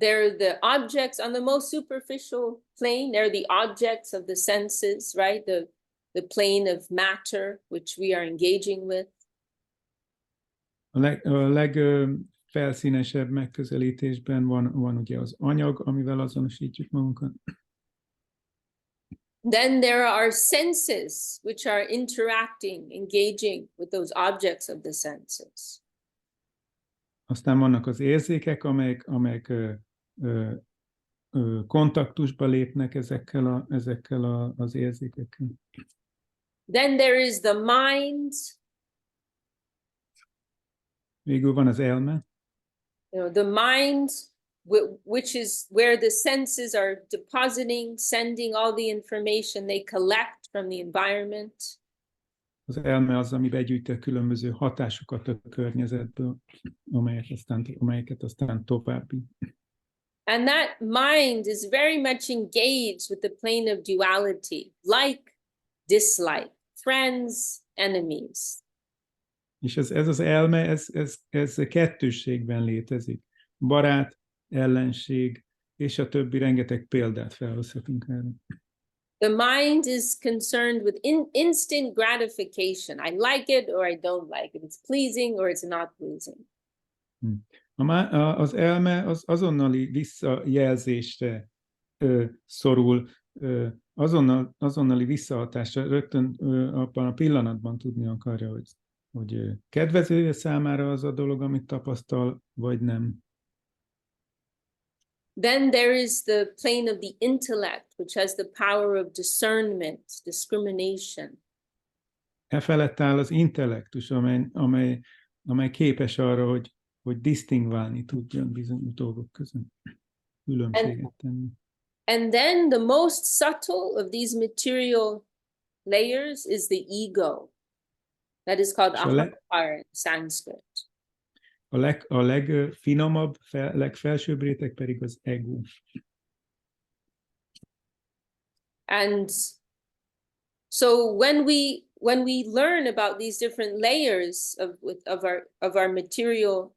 are the objects on the most superficial plane. There are the objects of the senses, right? The plane of matter, which we are engaging with. A legfelszínesebb megközelítésben van ugye az anyag, amivel azonosítjuk magunkat. Then there are senses, which are interacting, engaging with those objects of the senses. Aztán vannak az érzékek, amelyek kontaktusba lépnek ezekkel az érzékekkel. Then there is the mind. Végül van az elme. The mind, which is where the senses are depositing, sending all the information they collect from the environment. az elme az, ami begyűjti a különböző hatásokat a környezetből, amelyeket aztán további. And that mind is very much engaged with the plane of duality, like, dislike, friends, enemies. És ez az elme, ez kettősségben létezik. Barát, ellenség, és a többi rengeteg példát felhozhatunk erre. The mind is concerned with instant gratification. I like it or I don't like it. It's pleasing or it's not pleasing. Az elme az azonnali visszajelzésre szorul, azonnali visszahatásra, rögtön abban a pillanatban tudni akarja, hogy kedvező számára az a dolog, amit tapasztal, vagy nem. Then there is the plane of the intellect, which has the power of discernment, discrimination. Felett áll az intellektus, amely képes arra, hogy disztingválni tudjon bizonyos dolgok között, különbséget tenni. And then the most subtle of these material layers is the ego. That is called ahankara in Sanskrit. A legfinomabb, legfelsőbb réteg pedig az ego. And so when we learn about these different layers of our material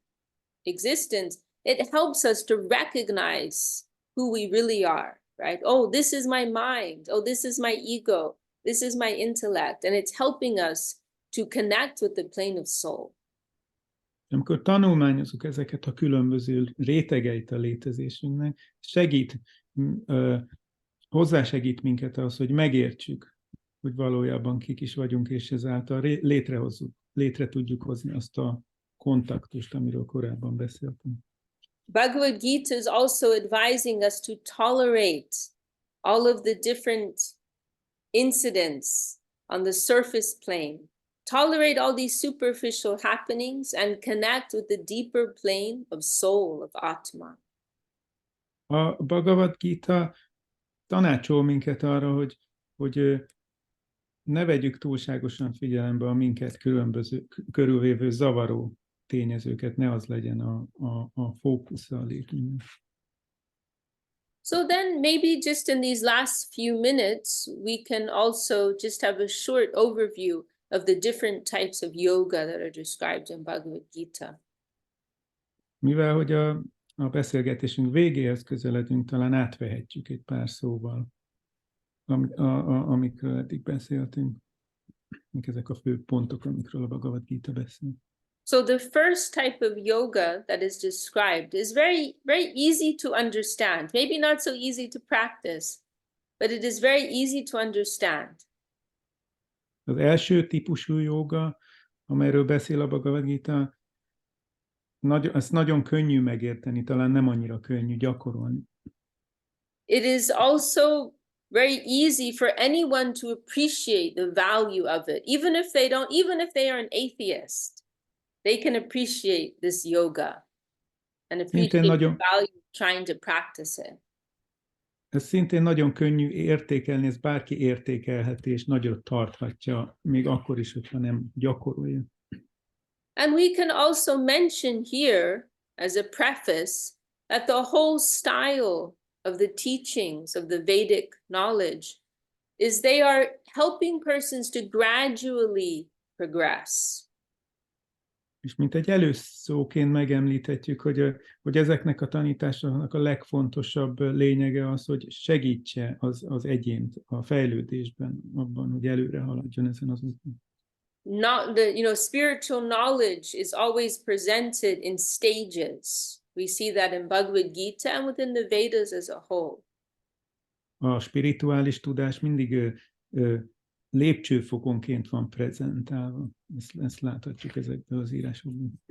existence, it helps us to recognize who we really are, right? Oh, this is my mind. Oh, this is my ego. This is my intellect. And it's helping us to connect with the plane of soul. Amikor tanulmányozunk ezeket a különböző rétegeit a létezésünknek, hozzásegít minket ahhoz, hogy megértsük, hogy valójában kik is vagyunk, és ezáltal létre tudjuk hozni azt a kontaktust, amiről korábban beszéltünk. Bhagavad Gītā is also advising us to tolerate all of the different incidents on the surface plane. Tolerate all these superficial happenings and connect with the deeper plane of soul, of Atma. A Bhagavad Gītā tanácsol minket arra, hogy ne vegyük túlságosan figyelembe a minket körülvévő zavaró tényezőket, ne az legyen a fókusz a létünknek. So then maybe just in these last few minutes, we can also just have a short overview of the different types of yoga that are described in Bhagavad Gītā. Mivel hogy a beszélgetésünk végéhez közeledünk, talán átvehetjük egy pár szóval, amikről eddig beszéltünk. Ezek a fő pontok, amikről a Bhagavad Gītā beszél. So the first type of yoga that is described is very, very easy to understand. Maybe not so easy to practice, but it is very easy to understand. Az első típusú jóga, amelyről beszél a Bhagavad Gītā, ezt nagyon könnyű megérteni, talán nem annyira könnyű gyakorolni. It is also very easy for anyone to appreciate the value of it. Even if they are an atheist, they can appreciate this yoga and appreciate the value of trying to practice it. Ez szintén nagyon könnyű értékelni, ez bárki értékelheti, és nagyot tarthatja, még akkor is, hogyha nem gyakorolja. And we can also mention here, as a preface, that the whole style of the teachings of the Vedic knowledge is they are helping persons to gradually progress. És mint egy előszóként megemlíthetjük, hogy ezeknek a tanításoknak a legfontosabb lényege az, hogy segítse az egyént a fejlődésben, abban, hogy előre haladjon ezen az úton. Spiritual knowledge is always presented in stages. We see that in Bhagavad Gītā and within the Vedas as a whole. A spirituális tudás mindig lépcsőfokonként van prezentálva. Ezt láthatjuk ezekből az írásokban.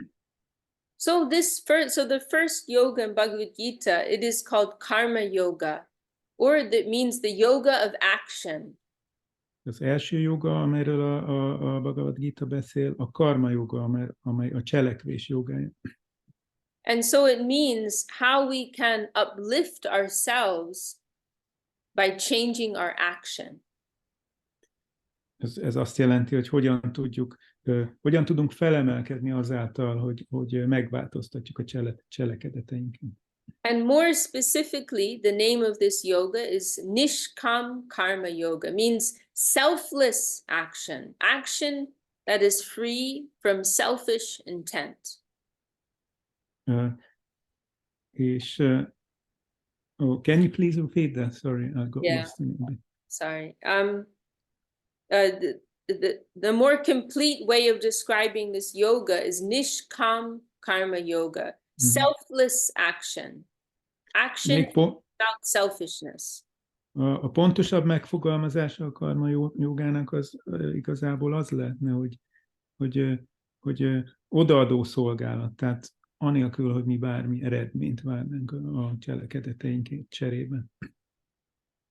So the first yoga in Bhagavad Gītā, it is called karma yoga, or that means the yoga of action. Az első joga, amelyről a Bhagavad Gītā beszél, a karma yoga, amely a cselekvés jogája. And so it means how we can uplift ourselves by changing our action. Ez azt jelenti, hogy hogyan tudunk felemelkedni azáltal, hogy megváltoztatjuk a cselekedeteinket. And more specifically, the name of this yoga is Nishkam Karma Yoga, means selfless action, action that is free from selfish intent. Can you please repeat that? Sorry, I got Yeah. lost in it a bit. Sorry. The more complete way of describing this yoga is Nishkam Karma Yoga, selfless action, action without selfishness. A pontosabb megfogalmazása a karma jogának az igazából az lehetne, hogy odaadó szolgálat, tehát anélkül, hogy mi bármi eredményt várnánk a cselekedeteink cserébe.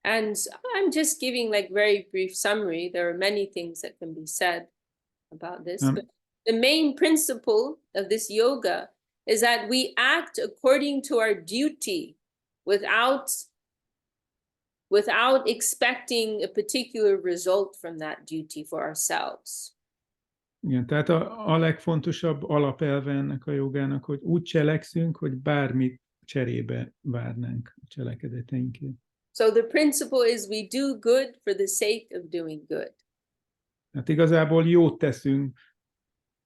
And I'm just giving like very brief summary. There are many things that can be said about this, but the main principle of this yoga is that we act according to our duty without expecting a particular result from that duty for ourselves. Igen, tehát a legfontosabb alapelve ennek a jogának, hogy úgy cselekszünk, hogy bármit cserébe várnánk a cselekedeteinkért. So the principle is we do good for the sake of doing good. Hát igazából jót teszünk,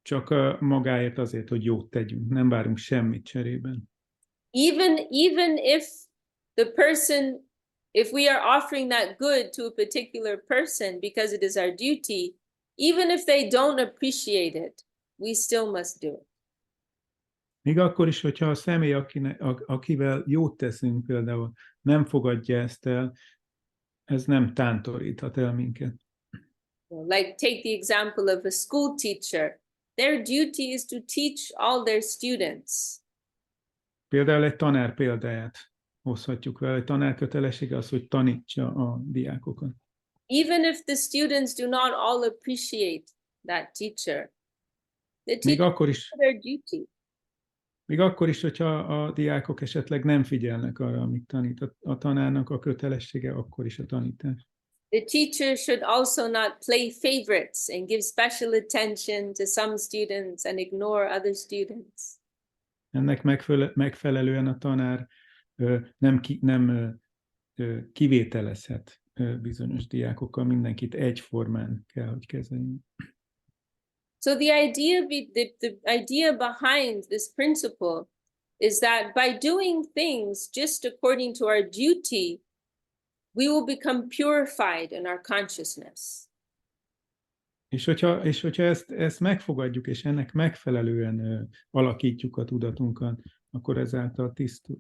csak magáért azért, hogy jót tegyünk. Nem várunk semmit cserében. Even if we are offering that good to a particular person because it is our duty, even if they don't appreciate it, we still must do it. Még akkor is, hogyha a személy, akivel jót teszünk például, nem fogadja ezt el, ez nem tántoríthat el minket. Like take the example of a school teacher. Their duty is to teach all their students. Például egy tanár példáját hozhatjuk vele. Egy tanár kötelessége az, hogy tanítsa a diákokat. Even if the students do not all appreciate that teacher, the teacher is their duty. Még akkor is, hogyha a diákok esetleg nem figyelnek arra, amit tanít. A tanárnak a kötelessége akkor is a tanítás. The teacher should also not play favorites and give special attention to some students and ignore other students. Ennek megfelelően a tanár nem kivételezhet bizonyos diákokkal, mindenkit egyformán kell, hogy kezeljen. So the idea behind this principle is that by doing things just according to our duty, we will become purified in our consciousness. És hogyha ezt megfogadjuk, és ennek megfelelően alakítjuk a tudatunkat, akkor ezáltal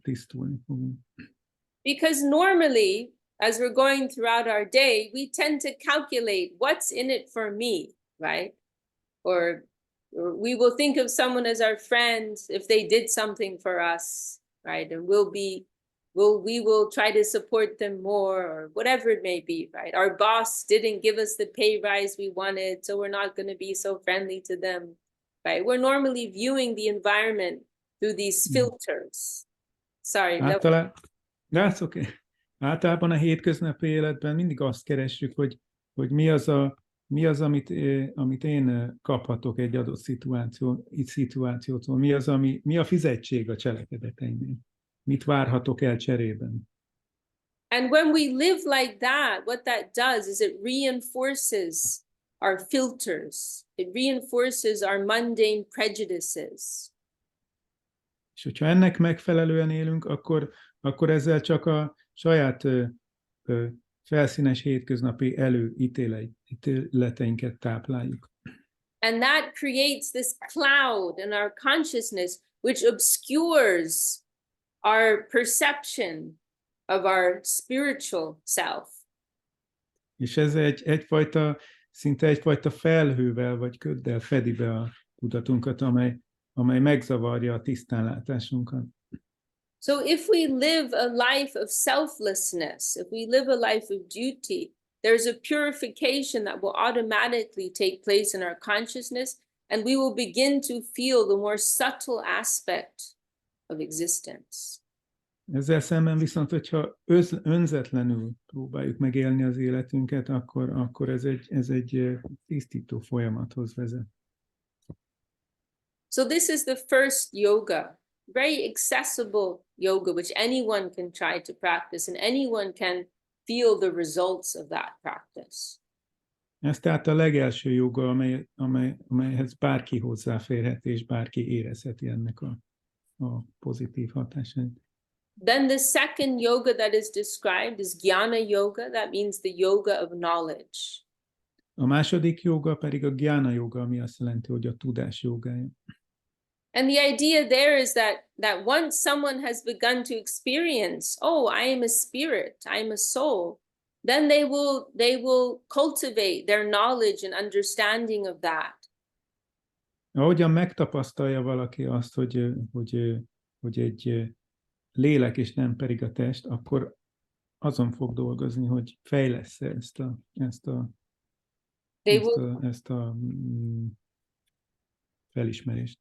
tisztulni fogunk. Because normally, as we're going throughout our day, we tend to calculate what's in it for me, right? Or we will think of someone as our friend if they did something for us, right? And we will try to support them more, or whatever it may be, right? Our boss didn't give us the pay rise we wanted, so we're not going to be so friendly to them, right? We're normally viewing the environment through these filters. Sorry. That's okay. Általában a hétköznapi életben mindig azt keressük, hogy mi az, amit én kaphatok egy adott szituációtól, mi a fizetség a cselekedeteimnél, mit várhatok el cserében. And when we live like that, what that does is it reinforces our filters. It reinforces our mundane prejudices. És hogyha ennek megfelelően élünk, akkor ezzel csak a saját felszínes hétköznapi előítéleteinket tápláljuk. And that creates this cloud in our consciousness, which obscures our perception of our spiritual self. És ez szinte egyfajta felhővel vagy köddel fedi be a tudatunkat, amely megzavarja a tisztánlátásunkat. So if we live a life of selflessness, if we live a life of duty, there's a purification that will automatically take place in our consciousness, and we will begin to feel the more subtle aspect of existence. Ezzel szemben viszont, hogyha önzetlenül próbáljuk megélni az életünket, akkor ez egy tisztító folyamathoz vezet. So this is the first yoga, very accessible yoga, which anyone can try to practice, and anyone can feel the results of that practice. Ez tehát a legelső joga, amelyhez bárki hozzáférhet, és bárki érezheti ennek a pozitív hatásait. Then the second yoga that is described is jnana yoga. That means the yoga of knowledge. A második joga pedig a gyána joga, ami azt jelenti, hogy a tudás jogája. And the idea there is that once someone has begun to experience, oh, I am a spirit, I am a soul, then they will cultivate their knowledge and understanding of that. Ahogyan megtapasztalja valaki azt, hogy egy lélek és nem pedig a test, akkor azon fog dolgozni, hogy fejlessze ezt a felismerést.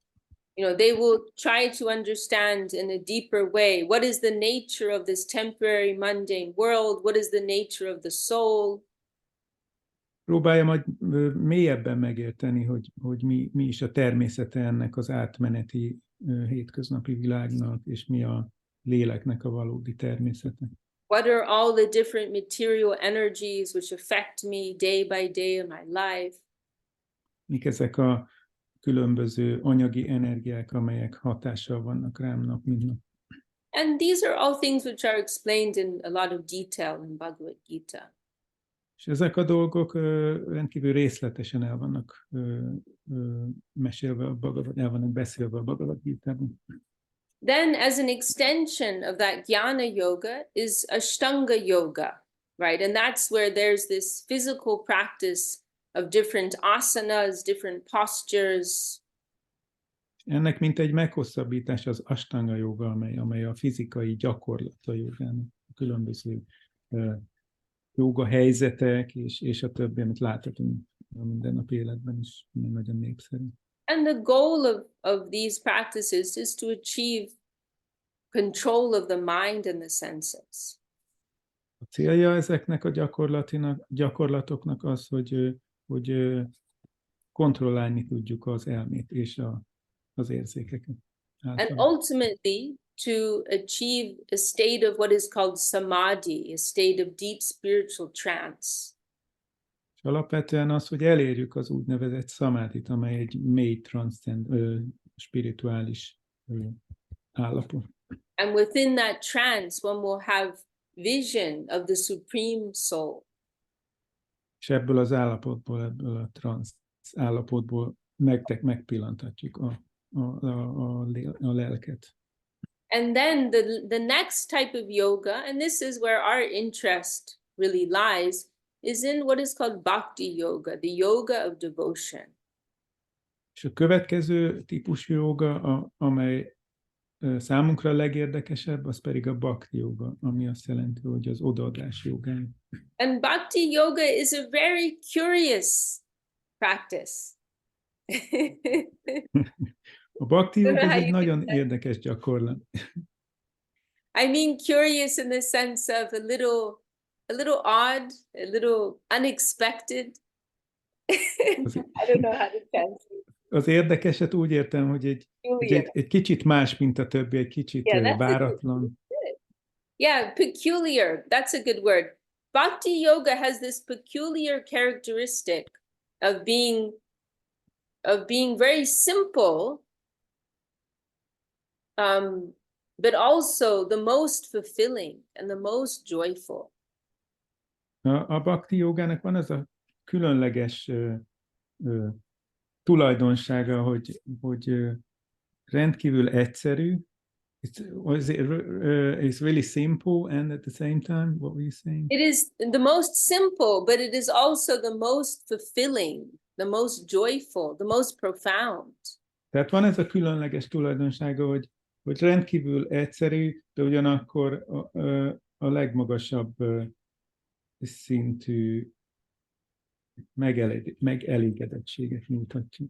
They will try to understand in a deeper way, what is the nature of this temporary mundane world? What is the nature of the soul? Próbálja majd mélyebben megérteni, hogy mi is a természete ennek az átmeneti hétköznapi világnak, és mi a léleknek a valódi természete. What are all the different material energies which affect me day by day in my life? Mik ezek a különböző anyagi energiák, amelyek hatással vannak rám nap, mint nap. And these are all things which are explained in a lot of detail in Bhagavad Gītā. És ezek a dolgok rendkívül részletesen el vannak mesélve, el vannak beszélve a Bhagavad Gītában. Then as an extension of that jnana yoga is Ashtanga yoga, right? And that's where there's this physical practice of different asanas, different postures. Ennek mint egy meghosszabbítás az Ashtanga joga, amely a fizikai gyakorlata jogának, a különböző joga helyzetek, és a többi, amit láthatunk a mindennapi életben is, nagyon népszerű. And the goal of these practices is to achieve control of the mind and the senses. A célja ezeknek a gyakorlatoknak az, hogy kontrollálni tudjuk az elmét és az érzékeket. And ultimately to achieve a state of what is called samadhi, a state of deep spiritual trance. És alapvetően az, hogy elérjük az úgynevezett szamádit, amely egy mély spirituális állapot. And within that trance, one will have vision of the supreme soul. És ebből az állapotból, ebből a transz állapotból megpillanthatjuk a lelket. And then the next type of yoga, and this is where our interest really lies, is in what is called bhakti yoga, the yoga of devotion. És a következő típusú joga, amely számunkra a legérdekesebb, az pedig a bhakti yoga, ami azt jelenti, hogy az odaadás jogája. And bhakti yoga is a very curious practice. A bhakti yoga ez egy nagyon érdekes gyakorlat. I mean curious in the sense of a little odd, a little unexpected. I don't know how to translate. Az érdekeset úgy értem, hogy egy kicsit más, mint a többi, egy kicsit váratlan. Yeah, peculiar. That's a good word. Bhakti yoga has this peculiar characteristic of being very simple, but also the most fulfilling and the most joyful. A bhakti jogának van ez a különleges tulajdonsága, hogy rendkívül egyszerű. It's really simple, and at the same time, what were you saying? It is the most simple, but it is also the most fulfilling, the most joyful, the most profound. Tehát van ez a különleges tulajdonsága, hogy rendkívül egyszerű, de ugyanakkor a legmagasabb szintű megelégedettséget nyújthatja.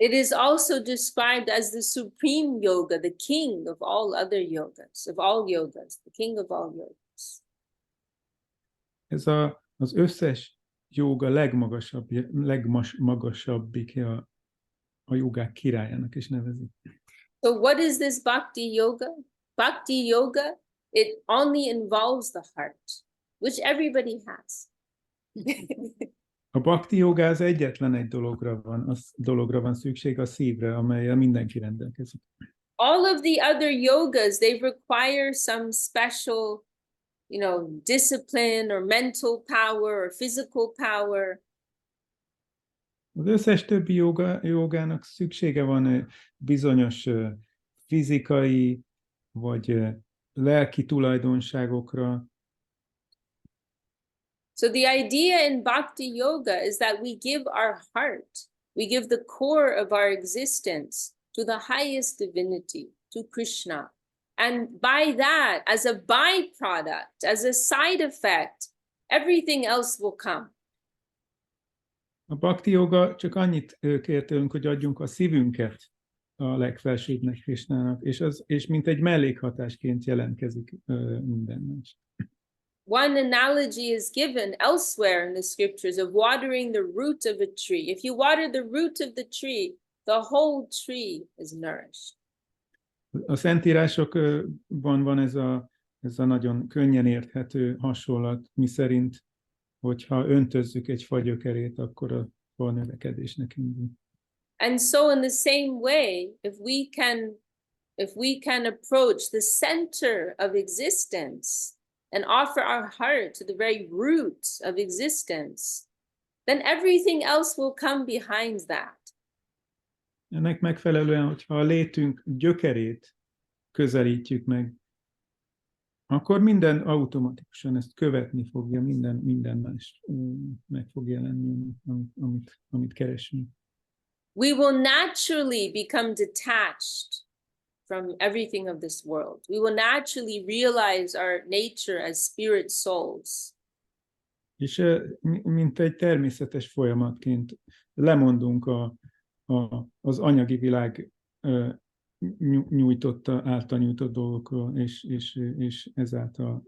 It is also described as the supreme yoga, the king of all other yogas, the king of all yogas. Ez az összes jóga legmagasabbik a jogák királyának is nevezik. So what is this bhakti yoga? Bhakti yoga, it only involves the heart, which everybody has. A bhakti joga az egyetlen egy dologra van szükség, a szívre, amellyel mindenki rendelkezik. All of the other yogas, they require some special, discipline or mental power or physical power. Az összes többi jogának szüksége van bizonyos fizikai vagy lelki tulajdonságokra. So the idea in bhakti yoga is that we give our heart, we give the core of our existence to the highest divinity, to Krishna. And by that, as a byproduct, as a side effect, everything else will come. A bhakti joga csak annyit kér tőlünk, hogy adjunk a szívünket a legfelsőbbnek, Krishnának, és mint egy mellékhatásként jelentkezik minden más. One analogy is given elsewhere in the scriptures of watering the root of a tree. If you water the root of the tree, the whole tree is nourished. A Szentírásokban van ez a nagyon könnyen érthető hasonlat, miszerint, hogyha öntözzük egy fa gyökerét, akkor a fa növekedésnek indul. And so in the same way, if we can approach the center of existence and offer our heart to the very roots of existence, then everything else will come behind that. Ennek megfelelően, hogyha a létünk gyökerét közelítjük meg, akkor minden automatikusan ezt követni fogja, minden más meg fog jelenni, amit keresünk. We will naturally become detached from everything of this world. We will naturally realize our nature as spirit souls. És mint egy természetes folyamatként lemondunk az anyagi világ által nyújtott dolgokról, és ezáltal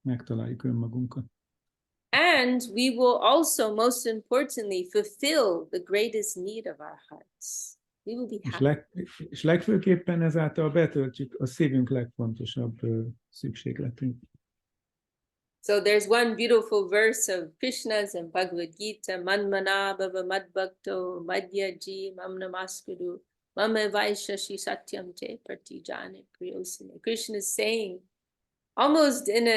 megtaláljuk önmagunkat. And we will also, most importantly, fulfill the greatest need of our hearts. We will be happy. És legfőképpen ezáltal betöltjük a szívünk legfontosabb szükségletünk. So there's one beautiful verse of Krishna's in Bhagavad Gītā, Manmana bhava madbhakto madhyaji mam namaskuru mama vaishashi satyam te pratijane priyosine. Krishna is saying, almost in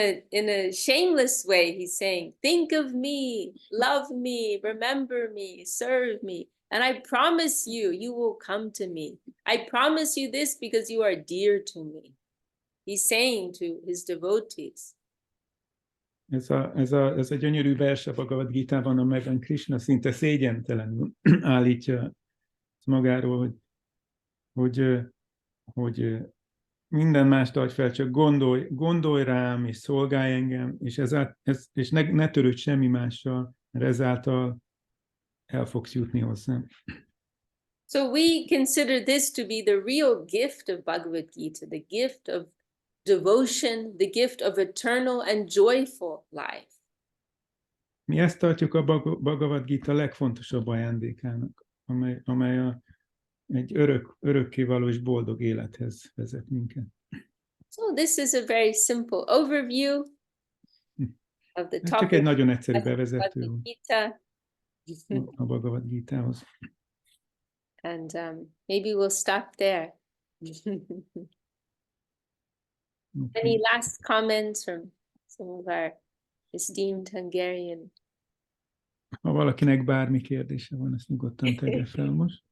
a shameless way, he's saying, think of me, love me, remember me, serve me. And I promise you, you will come to me. I promise you this because you are dear to me. He's saying to his devotees. Ez a gyönyörű vers a Bhagavad Gītában, amelyben Krishna szinte szégyentelenül állítja magáról, hogy minden mást adj fel, csak gondolj rám, és szolgálj engem, és ne törődj semmi mással, mert ezáltal el fogsz jutni hozzám. So we consider this to be the real gift of Bhagavad Gītā, the gift of devotion, the gift of eternal and joyful life. Mi ezt tartjuk a Bhagavad Gītā legfontosabb ajándékának, amely egy örökkévaló és boldog élethez vezet minket. So this is a very simple overview of the topic. Csak egy nagyon egyszerű bevezető Bhagavad Gītā. a Bhagavad Gītához. And maybe we'll stop there. Any last comments from some of our esteemed Hungarian? Ha valakinek bármi kérdése van, ezt nyugodtan tegye fel most.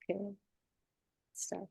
Okay. Start.